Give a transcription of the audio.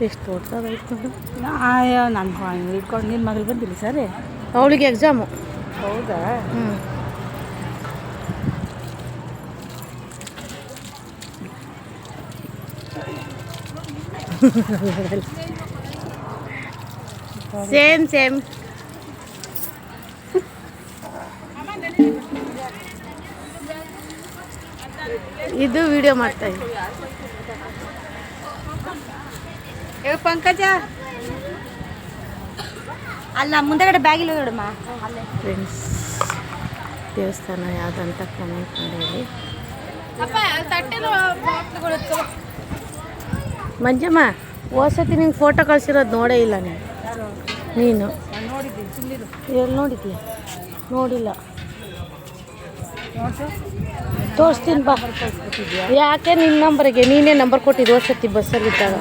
ಎಷ್ಟು ಓದ್ತದಾಯ್ತು ನಾನು ಇಟ್ಕೊಂಡು ನಿನ್ನ ಮಗಳು ಬಂದಿಲ್ಲ ಸರಿ ಅವಳಿಗೆ ಎಕ್ಸಾಮು. ಹೌದಾ? ಹ್ಞೂ. Same same. ಇದು ವಿಡಿಯೋ ಮಾಡ್ತಾ ಇದ್ದೀನಿ. ಪಂಕಜ ಅಲ್ಲ ಮುಂದೆಗಡೆ ಬ್ಯಾಗಿಲ್ಲ ನೋಡಮ್ಮ. ಫ್ರೆಂಡ್ಸ್, ದೇವಸ್ಥಾನ ಯಾವುದಂತ ಕಮೆಂಟ್ ಮಾಡಿ. ಮಂಜಮ್ಮ, ಹೋದ್ಸತಿ ನಿಂಗೆ ಫೋಟೋ ಕಳಿಸಿರೋದು ನೋಡೇ ಇಲ್ಲ ನೀನು. ಎಲ್ಲಿ ನೋಡಿದ್ಯಾ? ನೋಡಿಲ್ಲ. ತೋರಿಸ್ತೀನಿ ಬಾ. ಯಾಕೆ ನಿನ್ನ ನಂಬರಿಗೆ ನೀನೇ ನಂಬರ್ ಕೊಟ್ಟಿದ್ದು ಹೋದ್ಸತಿ ಬಸ್ಸಲ್ಲಿದ್ದಾಗ?